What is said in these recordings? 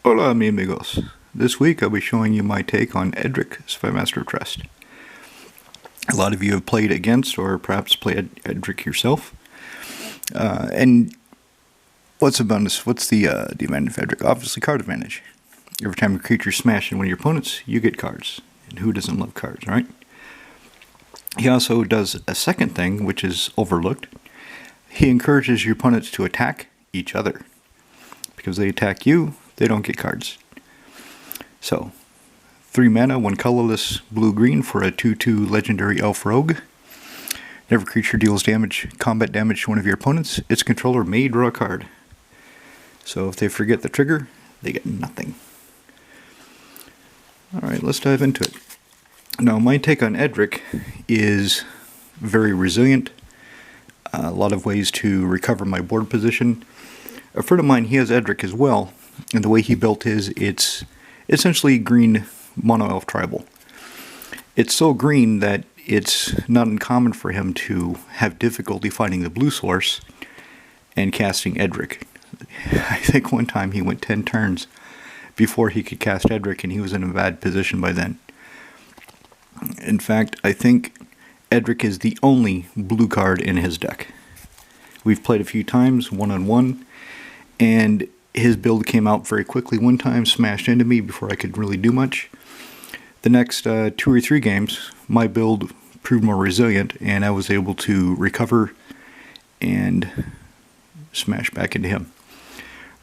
Hola mi amigos. This week I'll be showing you my take on Edric, Spymaster of Trest. A lot of you have played against or perhaps played Edric yourself. And what's the bonus? What's the advantage of Edric? Obviously card advantage. Every time a creature smashes one of your opponents, you get cards. And who doesn't love cards, right? He also does a second thing, which is overlooked. He encourages your opponents to attack each other. Because they attack you, they don't get cards. So, 3 mana, 1 colorless, blue-green for a 2/2 legendary elf rogue. Whenever creature deals combat damage to one of your opponents, its controller may draw a card. So if they forget the trigger, they get nothing. Alright, let's dive into it. Now, my take on Edric is very resilient. A lot of ways to recover my board position. A friend of mine, he has Edric as well, and the way he built his, it's essentially green mono elf tribal. It's so green that it's not uncommon for him to have difficulty finding the blue source and casting Edric. I think one time he went 10 turns before he could cast Edric, and he was in a bad position by then. In fact, I think Edric is the only blue card in his deck. We've played a few times, one-on-one, and his build came out very quickly one time, smashed into me before I could really do much. The next 2 or 3 games, my build proved more resilient, and I was able to recover and smash back into him.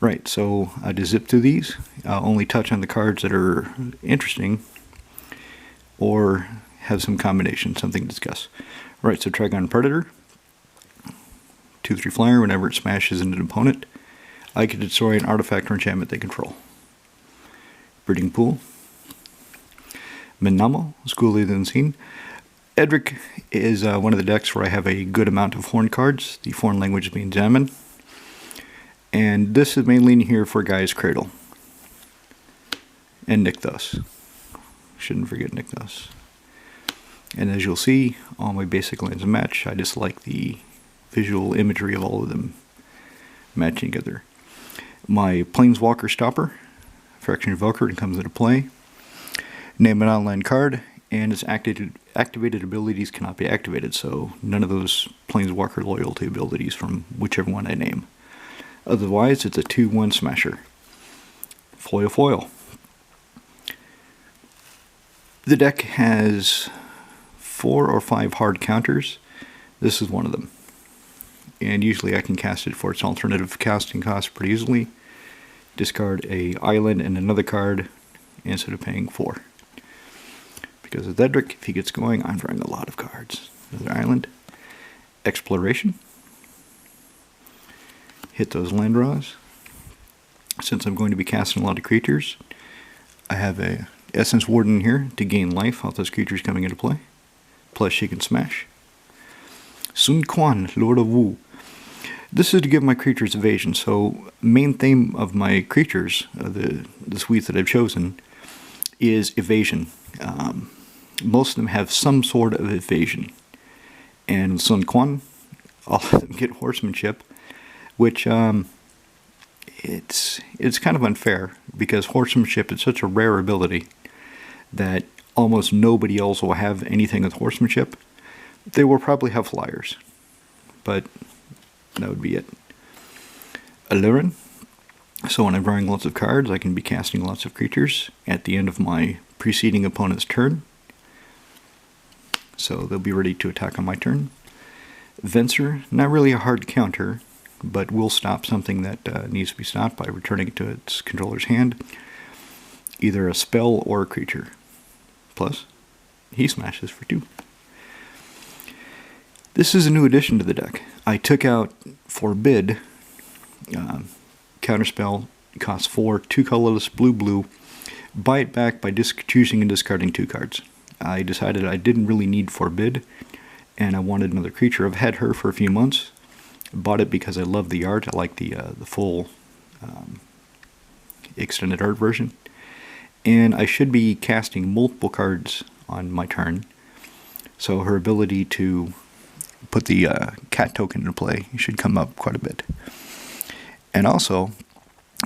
Right, so I just zip through these. I'll only touch on the cards that are interesting or have some combination, something to discuss. Right, so Trygon Predator, 2/3 flyer. Whenever it smashes into an opponent, I can destroy an artifact or enchantment they control. Breeding Pool. Minamo, School of the Unseen. Edric is one of the decks where I have a good amount of horn cards, the foreign language being Zaman. And this is mainly in here for Gaia's Cradle. And Nykthos. Shouldn't forget Nykthos. And as you'll see, all my basic lands match. I just like the visual imagery of all of them matching together. My Planeswalker Stopper, Fraction of Valkyrie, comes into play. Name an online card, and its activated abilities cannot be activated, so none of those Planeswalker loyalty abilities from whichever one I name. Otherwise, it's a 2/1 smasher. Foil foil. The deck has 4 or 5 hard counters. This is one of them. And usually I can cast it for its alternative casting cost pretty easily. Discard a island and another card instead of paying 4. Because with Edric, if he gets going, I'm drawing a lot of cards. Another island. Exploration. Hit those land draws. Since I'm going to be casting a lot of creatures, I have a Essence Warden here to gain life off those creatures coming into play. Plus she can smash. Sun Quan, Lord of Wu. This is to give my creatures evasion. So main theme of my creatures, the suite that I've chosen, is evasion. Most of them have some sort of evasion. And with Sun Quan, all of them get horsemanship, which it's kind of unfair because horsemanship is such a rare ability that almost nobody else will have anything with horsemanship. They will probably have flyers, but that would be it. Allurin. So when I'm drawing lots of cards, I can be casting lots of creatures at the end of my preceding opponent's turn. So they'll be ready to attack on my turn. Venser, not really a hard counter, but will stop something that needs to be stopped by returning it to its controller's hand. Either a spell or a creature. Plus, he smashes for 2. This is a new addition to the deck. I took out Forbid. Counterspell, costs 4, 2 colorless, blue. Buy it back by choosing and discarding 2 cards. I decided I didn't really need Forbid, and I wanted another creature. I've had her for a few months. Bought it because I love the art. I like the full extended art version. And I should be casting multiple cards on my turn. So her ability to put the cat token into play should come up quite a bit. And also,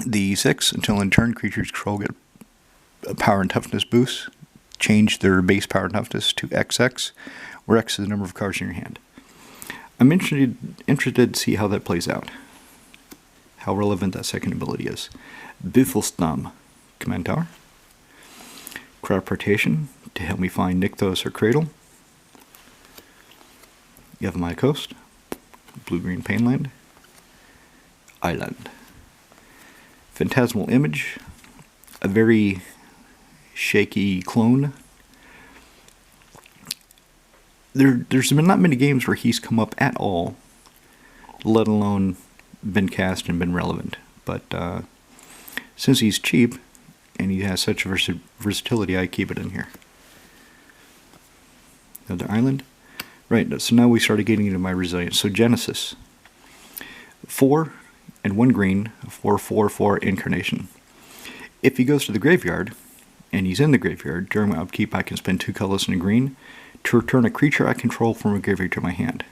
The 6, until in turn, creatures control get a power and toughness boost. Change their base power and toughness to XX, where X is the number of cards in your hand. I'm interested to see how that plays out. How relevant that second ability is. Bifelstam, Command Tower. Cryoportation, to help me find Nykthos or Cradle. Yavimaya Coast. Blue-green Painland. Island. Phantasmal Image, a very shaky clone. There's been not many games where he's come up at all, let alone been cast and been relevant. But since he's cheap and he has such versatility, I keep it in here. Another island. Right, so now we started getting into my resilience. So Genesis. 4 and 1 green, 4/4/4 Incarnation. If he goes to the graveyard, and he's in the graveyard, during my upkeep I can spend 2 colors and a green to return a creature I control from a graveyard to my hand.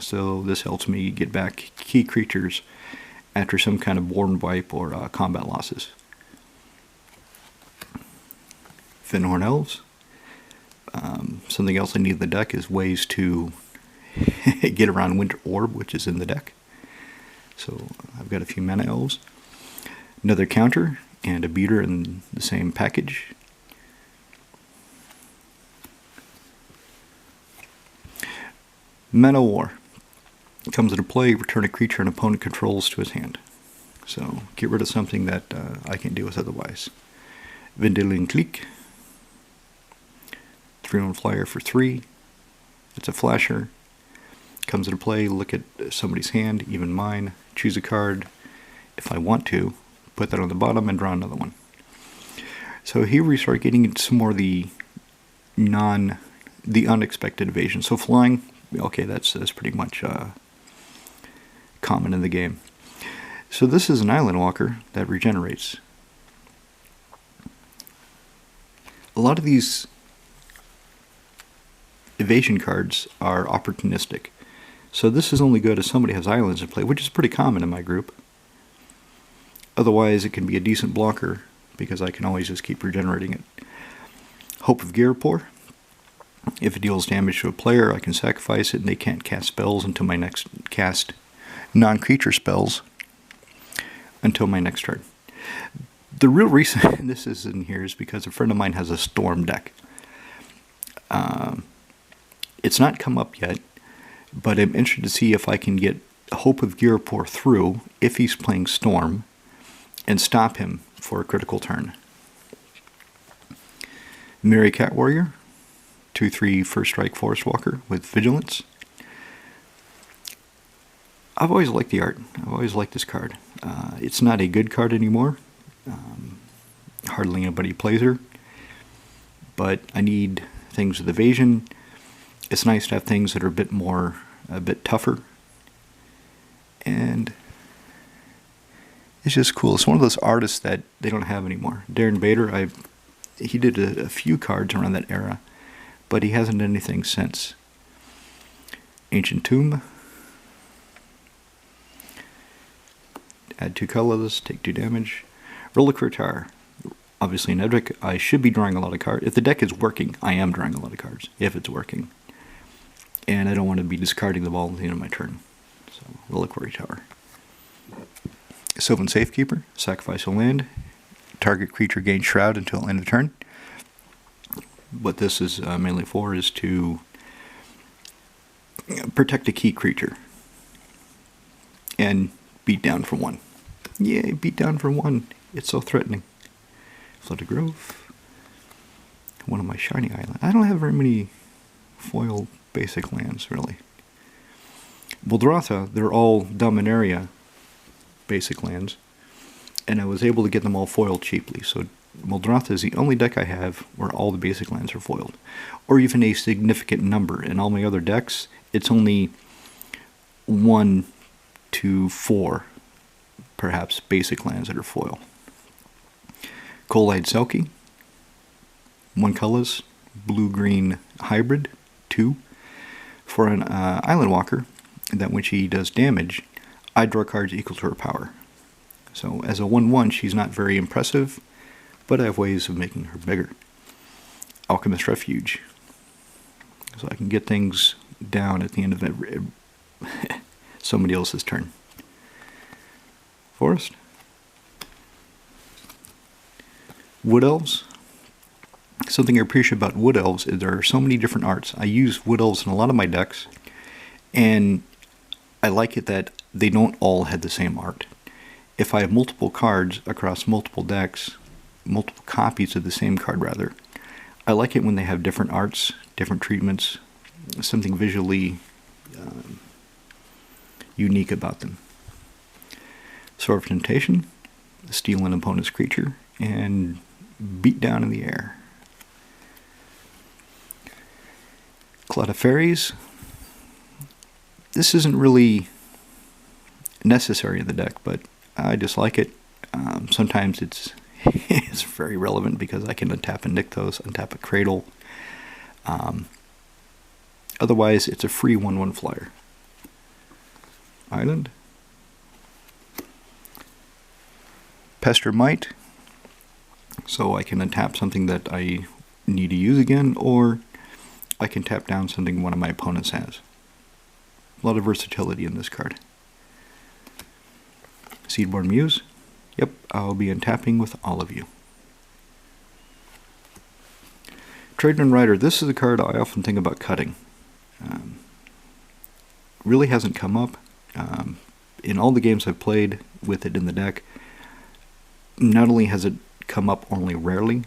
So this helps me get back key creatures after some kind of Warden wipe or combat losses. Fyndhorn Elves. Something else I need in the deck is ways to get around Winter Orb, which is in the deck. So I've got a few mana elves. Another counter and a beater in the same package. Llanowar comes into play, return a creature an opponent controls to his hand. So get rid of something that I can't deal with otherwise. Vendilion Clique. 3/1 flyer for 3. It's a flasher. Comes into play, look at somebody's hand, even mine, choose a card. If I want to, put that on the bottom and draw another one. So here we start getting into some more of the unexpected evasion. So flying, okay, that's pretty much common in the game. So this is an Island Walker that regenerates. A lot of these evasion cards are opportunistic. So this is only good if somebody has islands in play, which is pretty common in my group. Otherwise, it can be a decent blocker, because I can always just keep regenerating it. Hope of il-Kor. If it deals damage to a player, I can sacrifice it, and they can't cast spells until my next cast non-creature spells until my next turn. The real reason this is in here is because a friend of mine has a Storm deck. It's not come up yet, but I'm interested to see if I can get Hope of il-Kor through if he's playing Storm and stop him for a critical turn. Merry Cat Warrior, 2/3 first strike Forest Walker with Vigilance. I've always liked the art. I've always liked this card. It's not a good card anymore. Hardly anybody plays her. But I need things with evasion. It's nice to have things that are a bit tougher. And it's just cool. It's one of those artists that they don't have anymore. Darren Bader, he did a few cards around that era, but he hasn't done anything since. Ancient Tomb. Add 2 colors, take 2 damage. Reliquary Tower. Obviously in Edric, I should be drawing a lot of cards. If the deck is working, I am drawing a lot of cards, if it's working. And I don't want to be discarding the ball at the end of my turn. So, Reliquary Tower. Sylvan Safekeeper, sacrifice a land. Target creature gains Shroud until end of turn. What this is mainly for is to protect a key creature. And beat down for 1. Yay, beat down for 1. It's so threatening. Flooded Grove. One of my shiny islands. I don't have very many foil basic lands, really. Muldrotha, they're all Dominaria basic lands, and I was able to get them all foiled cheaply. So Muldrotha is the only deck I have where all the basic lands are foiled, or even a significant number. In all my other decks, it's only 1 to 4, perhaps, basic lands that are foil. Cold-Eyed Selkie, 1 colors, blue-green hybrid, 2. For an Island Walker, that when she does damage, I draw cards equal to her power. So as a 1/1, she's not very impressive, but I have ways of making her bigger. Alchemist Refuge. So I can get things down at the end of somebody else's turn. Forest. Wood Elves. Something I appreciate about Wood Elves is there are so many different arts. I use Wood Elves in a lot of my decks, and I like it that they don't all have the same art. If I have multiple cards across multiple decks, multiple copies of the same card rather, I like it when they have different arts, different treatments, something visually unique about them. Sower of Temptation, steal an opponent's creature, and beat down in the air. Cloud of Faeries. This isn't really necessary in the deck, but I just like it. Sometimes it's it's very relevant because I can untap a Nykthos, untap a Cradle. Otherwise, it's a free 1/1 flyer. Island. Pester Might. So I can untap something that I need to use again, or I can tap down something one of my opponents has. A lot of versatility in this card. Seedborn Muse. Yep, I'll be untapping with all of you. Tradewind Rider. This is a card I often think about cutting. Really hasn't come up. In all the games I've played with it in the deck, not only has it come up only rarely,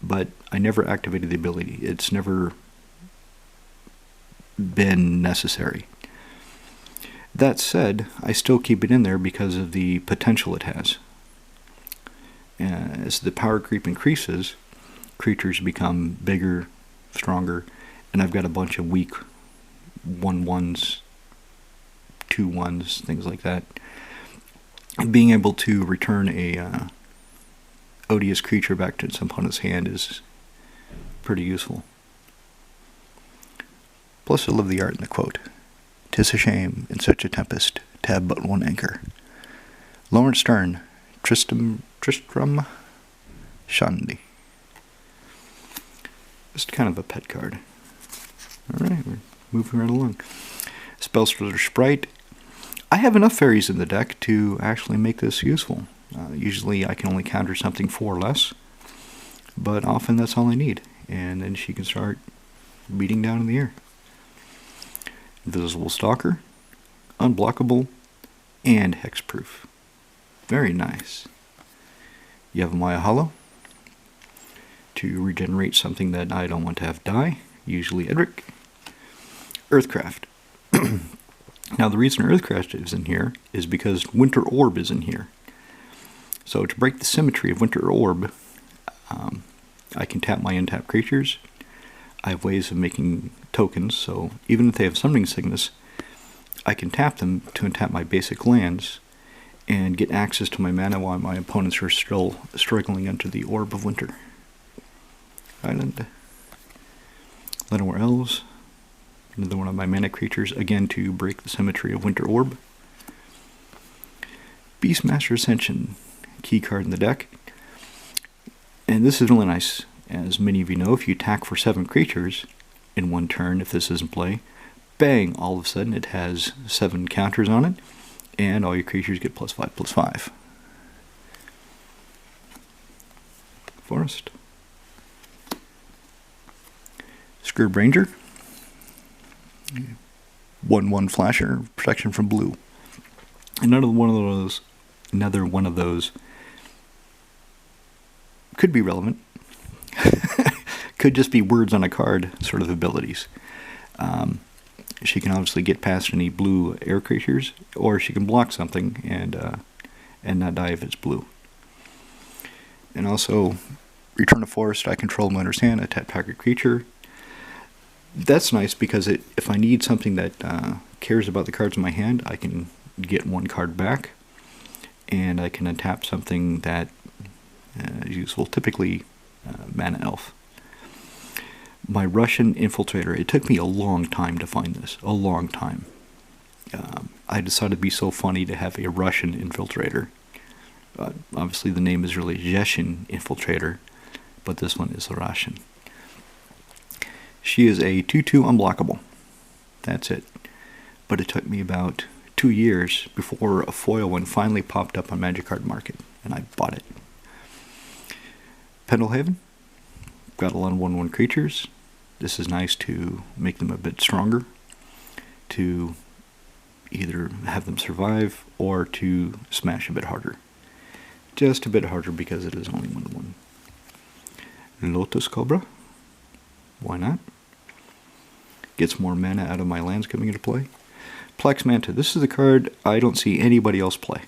but I never activated the ability. It's never been necessary. That said, I still keep it in there because of the potential it has. As the power creep increases, creatures become bigger, stronger, and I've got a bunch of weak 1/1s, 2/1s, things like that. Being able to return a odious creature back to its opponent's hand is pretty useful. Plus I love the art in the quote. "'Tis a shame in such a tempest to have but one anchor. Lawrence Stern, Tristram Shandy." Just kind of a pet card. Alright, we're moving right along. Spellstutter Sprite. I have enough fairies in the deck to actually make this useful. Usually I can only counter something 4 or less, but often that's all I need, and then she can start beating down in the air. Invisible Stalker, unblockable, and hexproof. Very nice. You have Maya Hollow to regenerate something that I don't want to have die, usually Edric. Earthcraft. Now the reason Earthcraft is in here is because Winter Orb is in here. So to break the symmetry of Winter Orb, I can tap my untapped creatures. I have ways of making tokens, so even if they have Summoning Sickness, I can tap them to untap my basic lands and get access to my mana while my opponents are still struggling under the Orb of Winter. Island. Llanowar Elves. Another one of my mana creatures, again to break the symmetry of Winter Orb. Beastmaster Ascension, key card in the deck. And this is really nice. As many of you know, if you attack for 7 creatures in one turn, if this is in play, bang, all of a sudden it has 7 counters on it, and all your creatures get +5/+5. Forest. Scryb Ranger. 1/1 flasher, protection from blue. Another one of those could be relevant. Could just be words on a card sort of abilities. She can obviously get past any blue air creatures, or she can block something and not die if it's blue. And also, return a forest I control my owner's hand, attack target creature. That's nice because if I need something that cares about the cards in my hand, I can get 1 card back, and I can untap something that is useful, typically Mana Elf. My Russian Infiltrator, it took me a long time to find this, a long time. I decided it'd be so funny to have a Russian Infiltrator. Obviously the name is really Jhessian Infiltrator, but this one is Russian. She is a 2/2 unblockable. That's it. But it took me about 2 years before a foil one finally popped up on Magic Card Market, and I bought it. Pendelhaven. Got a lot of 1/1 creatures. This is nice to make them a bit stronger, to either have them survive or to smash a bit harder. Just a bit harder because it is only 1/1. Lotus Cobra. Why not? Gets more mana out of my lands coming into play. Plex Manta. This is a card I don't see anybody else play.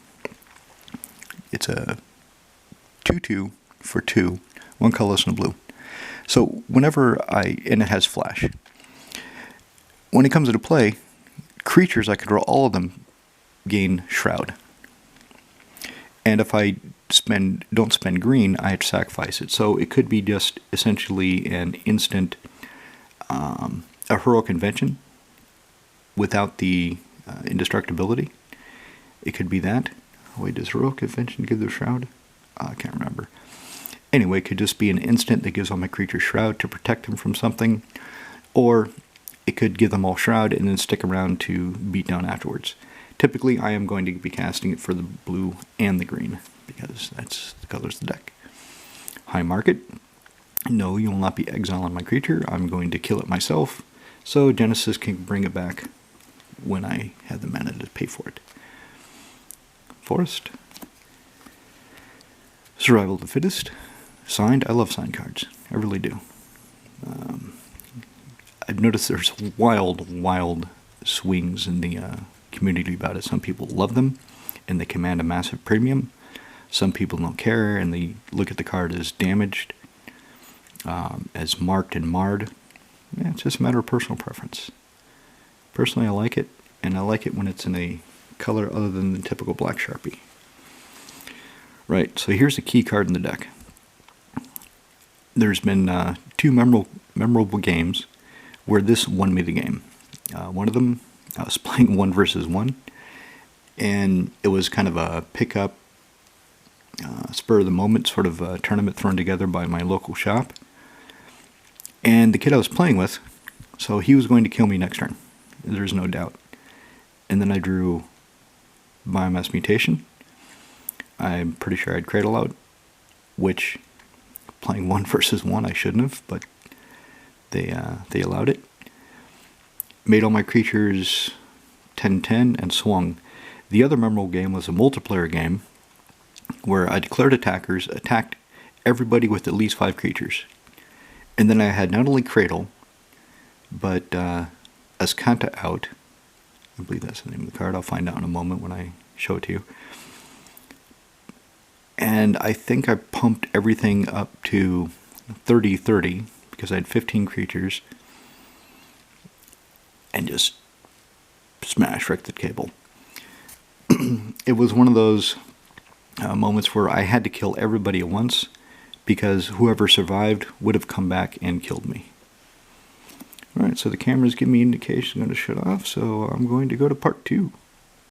It's a 2/2 for 2, 1 colorless and a blue. So whenever and it has flash. When it comes into play, creatures, I could draw all of them, gain Shroud. And if I don't spend green, I have to sacrifice it. So it could be just essentially an instant, a heroic invention without the indestructibility. It could be that. Oh, wait, does heroic invention give the Shroud? I can't remember. Anyway, it could just be an instant that gives all my creatures Shroud to protect them from something, or it could give them all Shroud and then stick around to beat down afterwards. Typically, I am going to be casting it for the blue and the green, because that's the colors of the deck. High Market. No, you will not be exiling my creature. I'm going to kill it myself, so Genesis can bring it back when I have the mana to pay for it. Forest. Survival of the Fittest. Signed. I love signed cards. I really do. I've noticed there's wild swings in the community about it. Some people love them, and they command a massive premium. Some people don't care, and they look at the card as damaged, as marked and marred. Yeah, it's just a matter of personal preference. Personally, I like it, and I like it when it's in a color other than the typical black Sharpie. Right, so here's the key card in the deck. There's been 2 memorable games where this won me the game. One of them, I was playing 1 versus 1, and it was kind of a pickup, spur of the moment sort of a tournament thrown together by my local shop. And the kid I was playing with, so he was going to kill me next turn. There's no doubt. And then I drew Biomass Mutation. I'm pretty sure I had Cradle out, which, playing 1 versus 1, I shouldn't have, but they allowed it. Made all my creatures 10/10 and swung. The other memorable game was a multiplayer game where I declared attackers, attacked everybody with at least 5 creatures. And then I had not only Cradle, but Ascanta out. I believe that's the name of the card. I'll find out in a moment when I show it to you. And I think I pumped everything up to 30/30 because I had 15 creatures and just wrecked the table. It was one of those moments where I had to kill everybody at once because whoever survived would have come back and killed me. Alright, so the cameras give me indication I'm going to shut off, so I'm going to go to part 2.